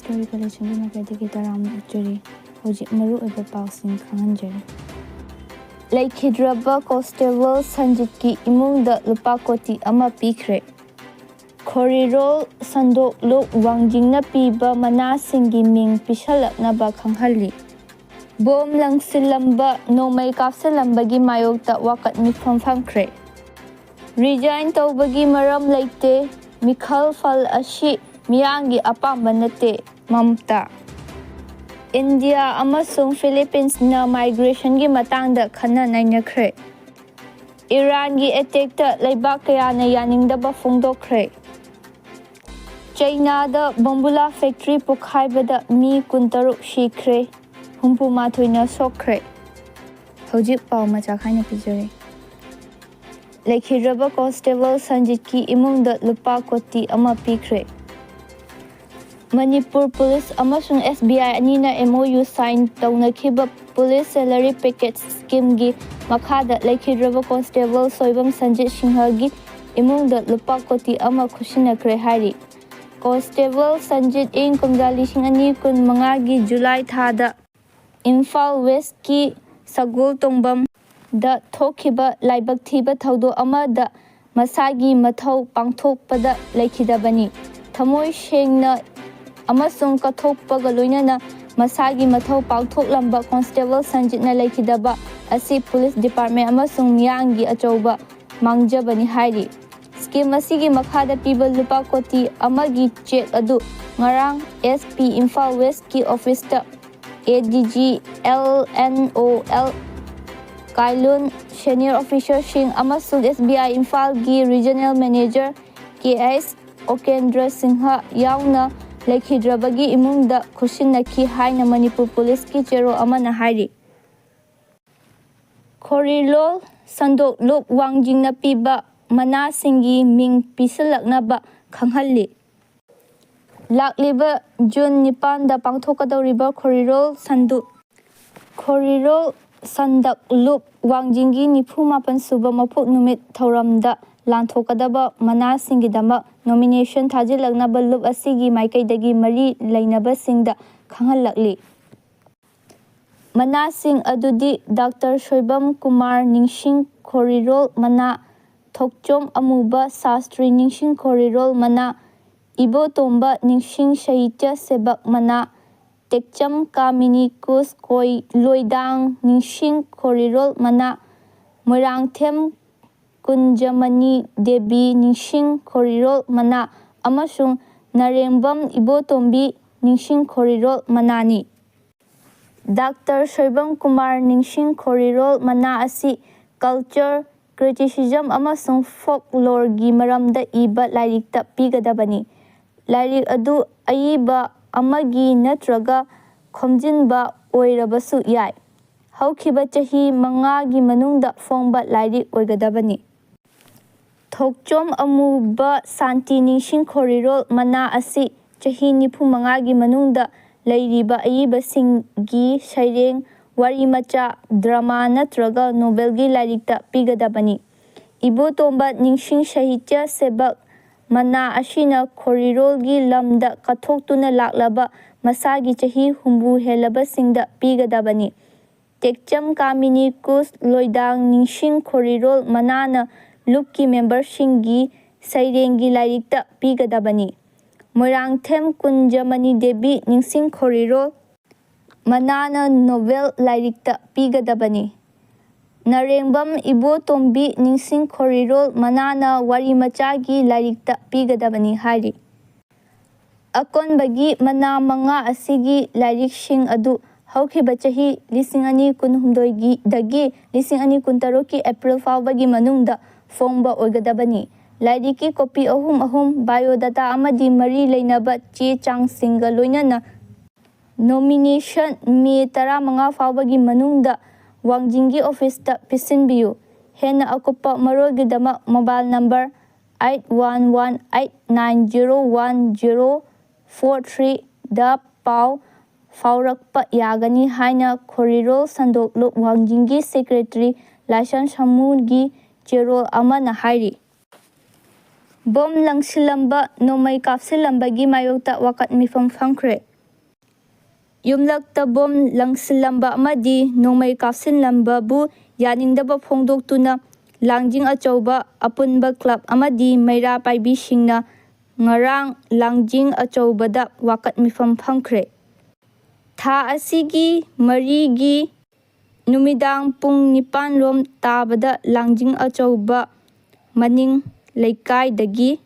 Story ꯀꯂꯦꯛꯁꯟꯒꯤ ꯃꯥꯏꯀꯩꯗꯒꯤ ꯇꯔꯥꯃꯨꯛ ꯎꯠꯆꯔꯤ꯫ ꯍꯧꯖꯤꯛ ꯃꯔꯨꯑꯣꯏꯕ ꯄꯥꯎꯁꯤꯡ ꯈꯪꯍꯟꯖꯔꯤ꯫ ꯂꯩꯈꯤꯗ꯭ꯔꯕ ꯀꯣꯟꯁꯇꯦꯕꯜ ꯁꯟꯖꯤꯠꯀꯤ ꯏꯃꯨꯡꯗ ꯂꯨꯄꯥ ꯀꯣꯇꯤ ꯑꯃ ꯄꯤꯈ꯭ꯔꯦ꯫ ꯈꯣꯔꯤꯔꯣꯜ ꯁꯟꯗꯣꯛꯂꯨꯞ ꯋꯥꯡꯖꯤꯡꯅ ꯄꯤꯕ ꯃꯅꯥꯁꯤꯡꯒꯤ ꯃꯤꯡ ꯄꯤꯁꯜꯂꯛꯅꯕ ꯈꯪꯍꯜꯂꯤ꯫ ꯕꯣꯝ ꯂꯪꯁꯤꯜꯂꯝꯕ ꯅꯣꯡꯃꯩ ꯀꯥꯞꯁꯤꯜꯂꯝꯕꯒꯤ ꯃꯥꯌꯣꯛꯇ ꯋꯥꯀꯠ ꯃꯤꯐꯝ ꯐꯝꯈ꯭ꯔꯦ꯫ ꯔꯤꯖꯥꯏꯟ ꯇꯧꯕꯒꯤ ꯃꯔꯝ ꯂꯩꯇꯦ, ꯃꯤꯈꯜ-ꯐꯜ ꯑꯁꯤ ꯃꯤꯌꯥꯝꯒꯤ ꯑꯄꯥꯝꯕ ꯅꯠꯇꯦ, ꯃꯃꯇꯥ꯫ ꯏꯟꯗꯤꯌꯥ ꯑꯃꯁꯨꯡ ꯐꯤꯂꯤꯄꯤꯟꯁꯅ ꯃꯥꯏꯒ꯭ꯔꯦꯁꯟꯒꯤ ꯃꯇꯥꯡꯗ ꯈꯟꯅ-ꯅꯩꯅꯈ꯭ꯔꯦ꯫ ꯏꯔꯥꯟꯒꯤ ꯑꯦꯇꯦꯛꯇ ꯂꯩꯕꯥꯛ ꯀꯌꯥꯅ ꯌꯥꯅꯤꯡꯗꯕ ꯐꯣꯡꯗꯣꯛꯈ꯭ꯔꯦ꯫ ꯆꯩꯅꯥꯗ ꯕꯣꯝꯕꯨꯂꯥ ꯐꯦꯛꯇ꯭ꯔꯤ ꯄꯣꯈꯥꯏꯕꯗ ꯃꯤ 23 ꯁꯤꯈ꯭ꯔꯦ, 64ꯅ ꯁꯣꯛꯈ꯭ꯔꯦ꯫ ꯍꯧꯖꯤꯛ ꯄꯥꯎ ꯃꯆꯥ ꯈꯥꯏꯅ ꯄꯤꯖꯔꯤ꯫ ꯂꯩꯈꯤꯗ꯭ꯔꯕ ꯀꯣꯟꯁꯇꯦꯕꯜ ꯁꯟꯖꯤꯠꯀꯤ ꯏꯃꯨꯡꯗ ꯂꯨꯄꯥ ꯀꯣꯇꯤ ꯑꯃ ꯄꯤꯈ꯭ꯔꯦ꯫ ꯃꯅꯤꯄꯨꯔ ꯄꯨꯂꯤꯁ ꯑꯃꯁꯨꯡ SBI ꯑꯅꯤꯅ MOU ꯁꯥꯏꯟ ꯇꯧꯅꯈꯤꯕ ꯄꯨꯂꯤꯁ ꯁꯦꯂꯔꯤ ꯄꯦꯀꯦꯖ ꯁ꯭ꯀꯤꯝꯒꯤ ꯃꯈꯥꯗ ꯂꯩꯈꯤꯗ꯭ꯔꯕ ꯀꯣꯟꯁꯇꯦꯕꯜ ꯁꯣꯏꯕꯝ ꯁꯟꯖꯤꯠ ꯁꯤꯡꯍꯒꯤ ꯏꯃꯨꯡꯗ ꯂꯨꯄꯥ ꯀꯣꯇꯤ ꯑꯃ ꯈꯨꯠꯁꯤꯟꯅꯈ꯭ꯔꯦ ꯍꯥꯏꯔꯤ꯫ ꯀꯣꯟꯁꯇꯦꯕꯜ ꯁꯟꯖꯤꯠ ꯏꯪ ꯀꯨꯝꯖꯥ 2025ꯒꯤ ꯖꯨꯂꯥꯏ ꯊꯥꯗ ꯏꯝꯐꯥꯜ ꯋꯦꯁꯠꯀꯤ ꯁꯒꯣꯜꯇꯣꯡꯕꯝ ꯗ ꯊꯣꯛꯈꯤꯕ ꯂꯥꯏꯕꯛ ꯊꯤꯕ ꯊꯧꯗꯣꯛ ꯑꯃꯗ ꯃꯁꯥꯒꯤ ꯃꯊꯧ ꯄꯥꯡꯊꯣꯛꯄꯗ ꯂꯩꯈꯤꯗꯕꯅꯤ꯫ ꯊꯃꯣꯏ ꯁꯦꯡꯅ ꯑꯃꯁꯨꯡ ꯀꯠꯊꯣꯛꯄꯒ ꯂꯣꯏꯅꯅ ꯃꯁꯥꯒꯤ ꯃꯊꯧ ꯄꯥꯡꯊꯣꯛꯂꯝꯕ ꯀꯣꯟꯁꯇꯦꯕꯜ ꯁꯟꯖꯤꯠꯅ ꯂꯩꯈꯤꯗꯕ ꯑꯁꯤ ꯄꯨꯂꯤꯁ ꯗꯤꯄꯥꯔꯠꯃꯦꯟꯠ ꯑꯃꯁꯨꯡ ꯃꯤꯌꯥꯝꯒꯤ ꯑꯆꯧꯕ ꯃꯥꯡꯖꯕꯅꯤ ꯍꯥꯏꯔꯤ꯫ ꯁ꯭ꯀꯤꯝ ꯑꯁꯤꯒꯤ ꯃꯈꯥꯗ ꯄꯤꯕ ꯂꯨꯄꯥ ꯀꯣꯇꯤ ꯑꯃꯒꯤ ꯆꯦꯛ ꯑꯗꯨ ꯉꯔꯥꯡ SP ꯏꯝꯐꯥꯜ ꯋꯦꯁꯠꯀꯤ ꯑꯣꯐꯤꯁꯇ ADG LNOL ꯀꯥꯏꯂꯨꯟ, ꯁꯦꯅꯤꯌꯔ ꯑꯣꯐꯤꯁꯥꯔꯁꯤꯡ ꯑꯃꯁꯨꯡ SBI ꯏꯝꯐꯥꯜꯒꯤ ꯔꯤꯖꯅꯦꯜ ꯃꯦꯅꯦꯖꯔ KH ꯑꯣꯀꯦꯟꯗ꯭ꯔ ꯁꯤꯡꯍ ꯌꯥꯎꯅ ꯂꯩꯈꯤꯗ꯭ꯔꯕꯒꯤ ꯏꯃꯨꯡꯗ ꯈꯨꯠꯁꯤꯟꯅꯈꯤ ꯍꯥꯏꯅ ꯃꯅꯤꯄꯨꯔ ꯄꯨꯂꯤꯁꯀꯤ ꯆꯦꯔꯣꯜ ꯑꯃꯅ ꯍꯥꯏꯔꯤ꯫ ꯈꯣꯔꯤꯂꯣꯜ ꯁꯟꯗꯣꯛꯂꯨꯞ ꯋꯥꯡꯖꯤꯡꯅ ꯄꯤꯕ ꯃꯅꯥꯁꯤꯡꯒꯤ ꯃꯤꯡ ꯄꯤꯁꯤꯜꯂꯛꯅꯕ ꯈꯪꯍꯜꯂꯤ꯫ ꯂꯥꯛꯂꯤꯕ ꯖꯨꯟ 9ꯗ ꯄꯥꯡꯊꯣꯛꯀꯗꯧꯔꯤꯕ ꯈꯣꯔꯤꯔꯣꯜ ꯁꯟꯗꯛꯂꯨꯞ ꯋꯥꯡꯖꯤꯡꯒꯤ 48ꯁꯨꯕ ꯃꯄꯣꯛ ꯅꯨꯃꯤꯠ ꯊꯧꯔꯝꯗ ꯂꯥꯟꯊꯣꯛꯀꯗꯕ ꯃꯅꯥꯁꯤꯡꯒꯤꯗꯃꯛ ꯅꯣꯃꯤꯅꯦꯁꯟ ꯊꯥꯖꯤꯜꯂꯛꯅꯕ ꯂꯨꯞ ꯑꯁꯤꯒꯤ ꯃꯥꯏꯀꯩꯗꯒꯤ ꯃꯔꯤ ꯂꯩꯅꯕꯁꯤꯡꯗ ꯈꯪꯍꯜꯂꯛꯂꯤ꯫ ꯃꯅꯥꯁꯤꯡ ꯑꯗꯨꯗꯤ ꯗꯥꯛꯇꯔ ꯁꯣꯏꯕꯝ ꯀꯨꯃꯥꯔ ꯅꯤꯡꯁꯤꯡ ꯈꯣꯔꯤꯔꯣꯜ ꯃꯅꯥ, ꯊꯣꯛꯆꯣꯝ ꯑꯃꯨꯕ ꯁꯥꯁꯇ꯭ꯔꯤ ꯅꯤꯡꯁꯤꯡ ꯈꯣꯔꯤꯔꯣꯜ ꯃꯅꯥ, ꯏꯕꯣꯇꯣꯝꯕ ꯅꯤꯡꯁꯤꯡ ꯁꯥꯍꯤꯇ꯭ꯌ ꯁꯦꯕꯛ ꯃꯅꯥ, ꯇꯦꯛꯆꯝ ꯀꯥꯃꯤꯅꯤ ꯀꯨꯁ ꯂꯣꯏꯗꯥꯡ ꯅꯤꯡꯁꯤꯡ ꯈꯣꯔꯤꯔꯣꯜ ꯃꯅꯥ, ꯃꯣꯏꯔꯥꯡꯊꯦꯝ ꯀꯨꯟꯖꯃꯅꯤ ꯗꯦꯕꯤ ꯅꯤꯡꯁꯤꯡ ꯈꯣꯔꯤꯔꯣꯜ ꯃꯅꯥ ꯑꯃꯁꯨꯡ ꯅꯔꯦꯡꯕꯝ ꯏꯕꯣꯇꯣꯝꯕꯤ ꯅꯤꯡꯁꯤꯡ ꯈꯣꯔꯤꯔꯣꯜ ꯃꯅꯥꯅꯤ꯫ ꯗꯥꯛꯇꯔ ꯁꯣꯏꯕꯝ ꯀꯨꯃꯥꯔ ꯅꯤꯡꯁꯤꯡ ꯈꯣꯔꯤꯔꯣꯜ ꯃꯅꯥ ꯑꯁꯤ ꯀꯜꯆꯔ, ꯀ꯭ꯔꯤꯇꯤꯁꯤꯖꯝ ꯑꯃꯁꯨꯡ ꯐꯣꯛꯂꯣꯔꯒꯤ ꯃꯔꯝꯗ ꯏꯕ ꯂꯥꯏꯔꯤꯛꯇ ꯄꯤꯒꯗꯕꯅꯤ꯫ ꯂꯥꯏꯔꯤꯛ ꯑꯗꯨ ꯑꯏꯕ ꯑꯃꯒꯤ ꯅꯠꯇ꯭ꯔꯒ ꯈꯣꯝꯖꯤꯟꯕ ꯑꯣꯏꯔꯕꯁꯨ ꯌꯥꯏ꯫ ꯍꯧꯈꯤꯕ ꯆꯍꯤ 5ꯒꯤ ꯃꯅꯨꯡꯗ ꯐꯣꯡꯕ ꯂꯥꯏꯔꯤꯛ ꯑꯣꯏꯒꯗꯕꯅꯤ꯫ ꯊꯣꯛꯆꯣꯝ ꯑꯃꯨꯕ ꯁꯥꯟꯇꯤ ꯅꯤꯡꯁꯤꯡ ꯈꯣꯔꯤꯔꯣꯜ ꯃꯅꯥ ꯑꯁꯤ ꯆꯍꯤ 45ꯒꯤ ꯃꯅꯨꯡꯗ ꯂꯩꯔꯤꯕ ꯑꯏꯕꯁꯤꯡꯒꯤ ꯁꯩꯔꯦꯡ, ꯋꯥꯔꯤꯃꯆꯥ, ꯗ꯭ꯔꯃꯥ ꯅꯠꯇ꯭ꯔꯒ ꯅꯣꯚꯦꯜꯒꯤ ꯂꯥꯏꯔꯤꯛꯇ ꯄꯤꯒꯗꯕꯅꯤ꯫ ꯏꯕꯣꯇꯣꯝꯕ ꯅꯤꯡꯁꯤꯡ ꯁꯥꯍꯤꯇ꯭ꯌ ꯁꯦꯕꯛ ꯃꯅꯥ ꯑꯁꯤꯅ ꯈꯣꯔꯤꯔꯣꯜꯒꯤ ꯂꯝꯗ ꯀꯠꯊꯣꯛꯇꯨꯅ ꯂꯥꯛꯂꯕ ꯃꯁꯥꯒꯤ ꯆꯍꯤ 70 ꯍꯦꯜꯂꯕꯁꯤꯡꯗ ꯄꯤꯒꯗꯕꯅꯤ꯫ ꯇꯦꯛꯆꯝ ꯀꯥꯃꯤꯅꯤ ꯀꯨꯁ ꯂꯣꯏꯗꯥꯡ ꯅꯤꯡꯁꯤꯡ ꯈꯣꯔꯤꯔꯣꯜ ꯃꯅꯥꯅ ꯂꯨꯞꯀꯤ ꯃꯦꯝꯕꯔꯁꯤꯡꯒꯤ ꯁꯩꯔꯦꯡꯒꯤ ꯂꯥꯏꯔꯤꯛꯇ ꯄꯤꯒꯗꯕꯅꯤ꯫ ꯃꯣꯏꯔꯥꯡꯊꯦꯝ ꯀꯨꯟꯖꯃꯅꯤ ꯗꯦꯕꯤ ꯅꯤꯡꯁꯤꯡ ꯈꯣꯔꯤꯔꯣꯜ ꯃꯅꯥꯅ ꯅꯣꯚꯦꯜ ꯂꯥꯏꯔꯤꯛꯇ ꯄꯤꯒꯗꯕꯅꯤ꯫ ꯅꯔꯦꯡꯕꯝ ꯏꯕꯣꯇꯣꯝꯕꯤ ꯅꯤꯡꯁꯤꯡ ꯈꯣꯔꯤꯔꯣꯜ ꯃꯅꯥꯅ ꯋꯥꯔꯤꯃꯆꯥꯒꯤ ꯂꯥꯏꯔꯤꯛꯇ ꯄꯤꯒꯗꯕꯅꯤ ꯍꯥꯏꯔꯤ꯫ ꯑꯀꯣꯟꯕꯒꯤ ꯃꯅꯥ 5 ꯑꯁꯤꯒꯤ ꯂꯥꯏꯔꯤꯛꯁꯤꯡ ꯑꯗꯨ ꯍꯧꯈꯤꯕ ꯆꯍꯤ 2018ꯗꯒꯤ 2023ꯒꯤ ꯑꯦꯄ꯭ꯔꯤꯜ ꯐꯥꯎꯕꯒꯤ ꯃꯅꯨꯡꯗ ꯐꯣꯡꯕ ꯑꯣꯏꯒꯗꯕꯅꯤ꯫ ꯂꯥꯏꯔꯤꯛꯀꯤ ꯀꯣꯄꯤ 3, ꯕꯥꯏꯑꯣꯗꯥꯇꯥ ꯑꯃꯗꯤ ꯃꯔꯤ ꯂꯩꯅꯕ ꯆꯦ-ꯆꯥꯡꯁꯤꯡꯒ ꯂꯣꯏꯅꯅ ꯅꯣꯃꯤꯅꯦꯁꯟ ꯃꯦ 15 ꯐꯥꯎꯕꯒꯤ ꯃꯅꯨꯡꯗ ꯋꯥꯡꯖꯤꯡꯒꯤ ꯑꯣꯐꯤꯁꯇ ꯄꯤꯁꯤꯟꯕꯤꯌꯨ꯫ ꯍꯦꯟꯅ ꯑꯀꯨꯞꯄ ꯃꯔꯣꯜꯒꯤꯗꯃꯛ ꯃꯣꯕꯥꯏꯜ ꯅꯝꯕꯔ 8118901043 ꯗ ꯄꯥꯎ ꯐꯥꯎꯔꯛꯄ ꯌꯥꯒꯅꯤ ꯍꯥꯏꯅ ꯈꯣꯔꯤꯔꯣꯜ ꯁꯟꯗꯣꯛꯂꯨꯞ ꯋꯥꯡꯖꯤꯡꯒꯤ ꯁꯦꯀ꯭ꯔꯦꯇꯔꯤ ꯂꯥꯏꯁ꯭ꯔꯝ ꯁꯃꯨꯒꯤ ꯆꯦꯔꯣꯜ ꯑꯃꯅ ꯍꯥꯏꯔꯤ꯫ ꯕꯣꯝ ꯂꯪꯁꯤꯜꯂꯝꯕ ꯅꯣꯡꯃꯩ ꯀꯥꯞꯁꯤꯜꯂꯝꯕꯒꯤ ꯃꯥꯌꯣꯛꯇ ꯋꯥꯀꯠ ꯃꯤꯐꯝ ꯐꯝꯈ꯭ꯔꯦ꯫ ꯌꯨꯝꯂꯛꯇ ꯕꯣꯝ ꯂꯪꯁꯤꯜꯂꯝꯕ ꯑꯃꯗꯤ ꯅꯣꯡꯃꯩ ꯀꯥꯞꯁꯤꯜꯂꯝꯕꯕꯨ ꯌꯥꯅꯤꯡꯗꯕ ꯐꯣꯡꯗꯣꯛꯇꯨꯅ ꯂꯥꯡꯖꯤꯡ ꯑꯆꯧꯕ ꯑꯄꯨꯟꯕ ꯀ꯭ꯂꯕ ꯑꯃꯗꯤ ꯃꯩꯔꯥ ꯄꯥꯏꯕꯤꯁꯤꯡꯅ ꯉꯔꯥꯡ ꯂꯥꯡꯖꯤꯡ ꯑꯆꯧꯕꯗ ꯋꯥꯀꯠ ꯃꯤꯐꯝ ꯐꯝꯈ꯭ꯔꯦ꯫ ꯊꯥ ꯑꯁꯤꯒꯤ 4ꯒꯤ ꯅꯨꯃꯤꯗꯥꯡ ꯄꯨꯡ 9 ꯇꯥꯕꯗ ꯂꯥꯡꯖꯤꯡ ꯑꯆꯧꯕ ꯃꯅꯤꯡ ꯂꯩꯀꯥꯏꯗꯒꯤ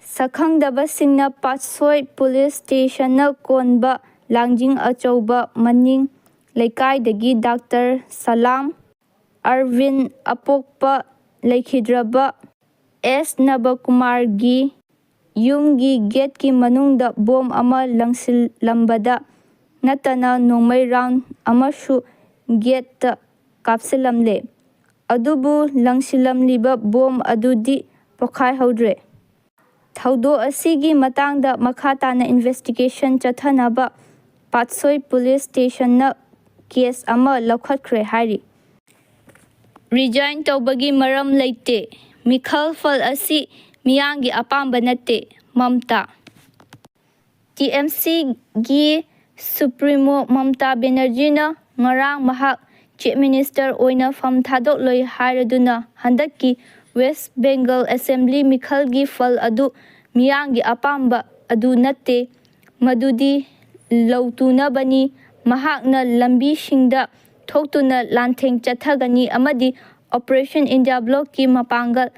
ꯁꯛꯈꯪꯗꯕꯁꯤꯡꯅ ꯄꯥꯠꯁꯣꯏ ꯄꯨꯂꯤꯁ ꯁ꯭ꯇꯦꯁꯟꯅ ꯀꯣꯟꯕ ꯂꯥꯡꯖꯤꯡ ꯑꯆꯧꯕ ꯃꯅꯤꯡ ꯂꯩꯀꯥꯏꯗꯒꯤ ꯗꯥꯛꯇꯔ ꯁꯂꯥꯝ ꯑꯔꯕꯤꯟ ꯑꯄꯣꯛꯄ ꯂꯩꯈꯤꯗ꯭ꯔꯕ ꯑꯦꯁ ꯅꯕꯀꯨꯃꯥꯔꯒꯤ ꯌꯨꯝꯒꯤ ꯒꯦꯠꯀꯤ ꯃꯅꯨꯡꯗ ꯕꯣꯝ ꯑꯃ ꯂꯪꯁꯤꯜꯂꯝꯕꯗ ꯅꯠꯇꯅ ꯅꯣꯡꯃꯩ ꯔꯥꯎꯟ ꯑꯃꯁꯨ ꯒꯦꯠꯇ ꯀꯥꯞꯁꯤꯜꯂꯝꯂꯦ꯫ ꯑꯗꯨꯕꯨ ꯂꯪꯁꯤꯜꯂꯝꯂꯤꯕ ꯕꯣꯝ ꯑꯗꯨꯗꯤ ꯄꯣꯈꯥꯏꯍꯧꯗ꯭ꯔꯦ꯫ ꯊꯧꯗꯣꯛ ꯑꯁꯤꯒꯤ ꯃꯇꯥꯡꯗ ꯃꯈꯥ ꯇꯥꯅ ꯏꯟꯚꯦꯁꯇꯤꯒꯦꯁꯟ ꯆꯠꯊꯅꯕ ꯄꯥꯠꯁꯣꯏ ꯄꯨꯂꯤꯁ ꯁ꯭ꯇꯦꯁꯟꯅ ꯀꯦꯁ ꯑꯃ ꯂꯧꯈꯠꯈ꯭ꯔꯦ ꯍꯥꯏꯔꯤ꯫ ꯔꯤꯖꯥꯏꯟ ꯇꯧꯕꯒꯤ ꯃꯔꯝ ꯂꯩꯇꯦ꯫ ꯃꯤꯈꯜꯐꯜ ꯑꯁꯤ ꯃꯤꯌꯥꯝꯒꯤ ꯑꯄꯥꯝꯕ ꯅꯠꯇꯦ꯫ ꯃꯝꯇꯥ ꯇꯤ.ꯑꯦꯝ.ꯁꯤꯒꯤ ꯁꯨꯄ꯭ꯔꯤꯃꯣ ꯃꯝꯇꯥ ꯕꯦꯅꯔꯖꯤꯅ ꯉꯔꯥꯡ ꯃꯍꯥꯛ ꯆꯤꯐ ꯃꯤꯅꯤꯁꯇꯔ ꯑꯣꯏꯅ ꯐꯝ ꯊꯥꯗꯣꯛꯂꯣꯏ ꯍꯥꯏꯔꯗꯨꯅ ꯍꯟꯗꯛꯀꯤ ꯋꯦꯁ ꯕꯦꯡꯒꯜ ꯑꯦꯁꯦꯝꯕ꯭ꯂꯤ ꯃꯤꯈꯜꯒꯤ ꯐꯜ ꯑꯗꯨ ꯃꯤꯌꯥꯝꯒꯤ ꯑꯄꯥꯝꯕ ꯑꯗꯨ ꯅꯠꯇꯦ, ꯃꯗꯨꯗꯤ ꯂꯧꯇꯨꯅꯕꯅꯤ, ꯃꯍꯥꯛꯅ ꯂꯝꯕꯤꯁꯤꯡꯗ ꯊꯣꯛꯇꯨꯅ ꯂꯥꯟꯊꯦꯡ ꯆꯠꯊꯒꯅꯤ ꯑꯃꯗꯤ ꯑꯣꯄꯔꯦꯁꯟ ꯏꯟꯗꯤꯌꯥ ꯕ꯭ꯂꯣꯛꯀꯤ ꯃꯄꯥꯡꯒꯜ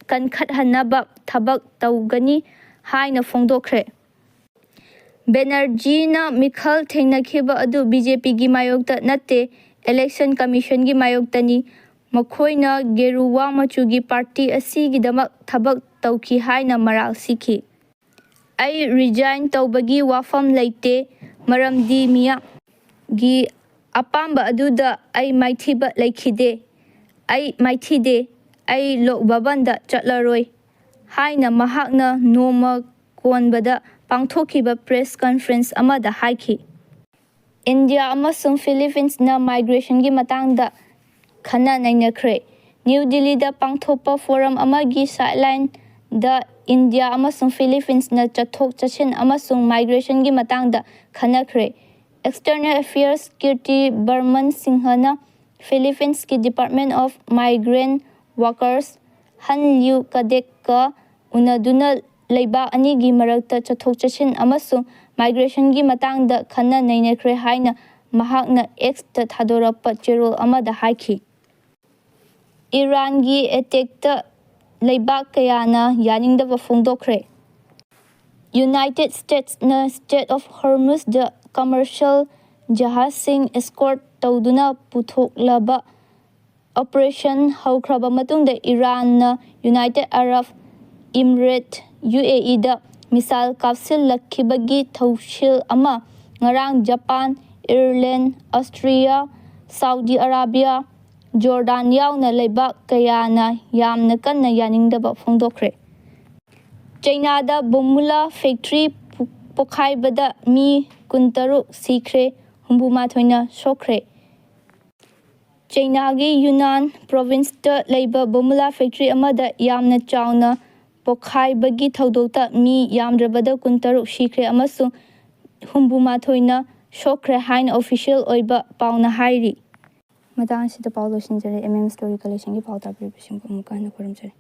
ꯀꯟꯈꯠꯍꯟꯅꯕ ꯊꯕꯛ ꯇꯧꯒꯅꯤ ꯍꯥꯏꯅ ꯐꯣꯡꯗꯣꯛꯈ꯭ꯔꯦ꯫ ꯕꯦꯅꯔꯖꯤꯅ ꯃꯤꯈꯜ ꯊꯦꯡꯅꯈꯤꯕ ꯑꯗꯨ ꯕꯤ.ꯖꯦ.ꯄꯤꯒꯤ ꯃꯥꯌꯣꯛꯇ ꯅꯠꯇꯦ, ꯏꯂꯦꯛꯁꯟ ꯀꯝꯃꯤꯁꯟꯒꯤ ꯃꯥꯌꯣꯛꯇꯅꯤ꯫ ꯃꯈꯣꯏꯅ ꯒꯦꯔꯨꯋꯥ ꯃꯆꯨꯒꯤ ꯄꯥꯔꯇꯤ ꯑꯁꯤꯒꯤꯗꯃꯛ ꯊꯕꯛ ꯇꯧꯈꯤ ꯍꯥꯏꯅ ꯃꯔꯥꯜ ꯁꯤꯈꯤ꯫ ꯑꯩ ꯔꯤꯖꯥꯏꯟ ꯇꯧꯕꯒꯤ ꯋꯥꯐꯝ ꯂꯩꯇꯦ, ꯃꯔꯝꯗꯤ ꯃꯤꯌꯥꯝꯒꯤ ꯑꯄꯥꯝꯕ ꯑꯗꯨꯗ ꯑꯩ ꯃꯥꯏꯊꯤꯕ ꯂꯩꯈꯤꯗꯦ꯫ ꯑꯩ ꯃꯥꯏꯊꯤꯗꯦ, ꯑꯩ ꯂꯣꯛ ꯆꯠꯂꯔꯣꯏ ꯍꯥꯏꯅ ꯃꯍꯥꯛꯅ ꯅꯣꯡꯃ ꯀꯣꯟꯕꯗ ꯄꯥꯡꯊꯣꯛꯈꯤꯕ ꯄ꯭ꯔꯦꯁ ꯀꯟꯐꯔꯦꯟꯁ ꯑꯃꯗ ꯍꯥꯏꯈꯤ꯫ ꯏꯟꯗꯤꯌꯥ ꯑꯃꯁꯨꯡ ꯐꯤꯂꯤꯄꯤꯟꯁꯅ ꯃꯥꯏꯒ꯭ꯔꯦꯁꯟꯒꯤ ꯃꯇꯥꯡꯗ ꯈꯟꯅ ꯅꯩꯅꯈ꯭ꯔꯦ꯫ ꯅ꯭ꯌꯨ ꯗꯤꯜꯂꯤꯗ ꯄꯥꯡꯊꯣꯛꯄ ꯐꯣꯔꯝ ꯑꯃꯒꯤ ꯁꯥꯏꯠꯂꯥꯏꯟꯗ ꯏꯟꯗꯤꯌꯥ ꯑꯃꯁꯨꯡ ꯐꯤꯂꯤꯄꯤꯟꯁꯅ ꯆꯠꯊꯣꯛ-ꯆꯠꯁꯤꯟ ꯑꯃꯁꯨꯡ ꯃꯥꯏꯒ꯭ꯔꯦꯁꯟꯒꯤ ꯃꯇꯥꯡꯗ ꯈꯟꯅꯈ꯭ꯔꯦ꯫ ꯑꯦꯛꯁꯇꯔꯅꯦꯜ ꯑꯦꯐꯤꯌꯔꯁ ꯀꯤꯔꯇꯤ ꯕꯔꯃꯟ ꯁꯤꯡꯍꯅ ꯐꯤꯂꯤꯄꯤꯟꯁꯀꯤ ꯗꯤꯄꯥꯔꯠꯃꯦꯟꯠ ꯑꯣꯐ ꯃꯥꯏꯒ꯭ꯔꯦꯟꯠ ꯋꯥꯔꯀꯔꯁ ꯍꯟ ꯂꯤꯎ ꯀꯗꯦꯛꯀ ꯎꯅꯗꯨꯅ ꯂꯩꯕꯥꯛ ꯑꯅꯤꯒꯤ ꯃꯔꯛꯇ ꯆꯠꯊꯣꯛ-ꯆꯠꯁꯤꯟ ꯑꯃꯁꯨꯡ ꯃꯥꯏꯒ꯭ꯔꯦꯁꯟꯒꯤ ꯃꯇꯥꯡꯗ ꯈꯟꯅ ꯅꯩꯅꯈ꯭ꯔꯦ ꯍꯥꯏꯅ ꯃꯍꯥꯛꯅ ꯑꯦꯛꯁꯇ ꯊꯥꯗꯣꯔꯛꯄ ꯆꯦꯔꯣꯜ ꯑꯃꯗ ꯍꯥꯏꯈꯤ꯫ ꯏꯔꯥꯟꯒꯤ ꯑꯦꯇꯦꯛꯇ ꯂꯩꯕꯥꯛ ꯀꯌꯥꯅ ꯌꯥꯅꯤꯡꯗꯕ ꯐꯣꯡꯗꯣꯛꯈ꯭ꯔꯦ꯫ ꯌꯨꯅꯥꯏꯇꯦꯗ ꯁ꯭ꯇꯦꯠꯁꯅ ꯁ꯭ꯇ꯭ꯔꯦꯠ ꯑꯣꯐ ꯍꯣꯔꯃꯨꯖꯗ ꯀꯃꯔꯁꯤꯌꯦꯜ ꯖꯍꯥꯖꯁꯤꯡ ꯑꯦꯁꯀꯣꯔꯠ ꯇꯧꯗꯨꯅ ꯄꯨꯊꯣꯛꯂꯕ ꯑꯣꯄꯔꯦꯁꯟ ꯍꯧꯈ꯭ꯔꯕ ꯃꯇꯨꯡꯗ ꯏꯔꯥꯟꯅ ꯌꯨꯅꯥꯏꯇꯦꯗ ꯑꯔꯕ ꯏꯃꯤꯔꯦꯠ (UAE)ꯗ ꯃꯤꯁꯥꯏꯜ ꯀꯥꯞꯁꯤꯜꯂꯛꯈꯤꯕꯒꯤ ꯊꯧꯁꯤꯜ ꯑꯃ ꯉꯔꯥꯡ Japan, Ireland, Austria, Saudi Arabia, Jordan ꯌꯥꯎꯅ ꯂꯩꯕꯥꯛ ꯀꯌꯥꯅ ꯌꯥꯝꯅ ꯀꯟꯅ ꯌꯥꯅꯤꯡꯗꯕ ꯐꯣꯡꯗꯣꯛꯈ꯭ꯔꯦ꯫ ꯆꯩꯅꯥꯗ ꯕꯣꯝꯕꯨꯂꯥ ꯐꯦꯛꯇ꯭ꯔꯤ ꯄꯣꯈꯥꯏꯕꯗ ꯃꯤ 23 ꯁꯤꯈ꯭ꯔꯦ, 64ꯅ ꯁꯣꯛꯈ꯭ꯔꯦ꯫ ꯆꯩꯅꯥꯒꯤ ꯌꯨꯅꯥꯟ ꯄ꯭ꯔꯣꯚꯤꯟꯁꯇ ꯂꯩꯕ ꯕꯣꯝꯕꯨꯂꯥ ꯐꯦꯛꯇ꯭ꯔꯤ ꯑꯃꯗ ꯌꯥꯝꯅ ꯆꯥꯎꯅ ꯄꯣꯈꯥꯏꯕꯒꯤ ꯊꯧꯗꯣꯛꯇ ꯃꯤ ꯌꯥꯝꯗ꯭ꯔꯕꯗ 23 ꯁꯤꯈ꯭ꯔꯦ ꯑꯃꯁꯨꯡ 64ꯅ ꯁꯣꯛꯈ꯭ꯔꯦ ꯍꯥꯏꯅ ꯑꯣꯐꯤꯁꯤꯌꯦꯜ ꯑꯣꯏꯕ ꯄꯥꯎꯅ ꯍꯥꯏꯔꯤ꯫ ꯃꯇꯥꯡ ꯑꯁꯤꯗ ꯄꯥꯎ ꯂꯣꯏꯁꯤꯟꯖꯔꯦ꯫ MM ꯁ꯭ꯇꯣꯔꯤ ꯀꯂꯦꯛꯁꯟꯒꯤ ꯄꯥꯎ ꯇꯥꯕꯤꯔꯤꯕꯁꯤꯡꯕꯨ ꯑꯃꯨꯛꯀ ꯍꯟꯅ ꯈꯨꯔꯨꯝꯖꯔꯤ꯫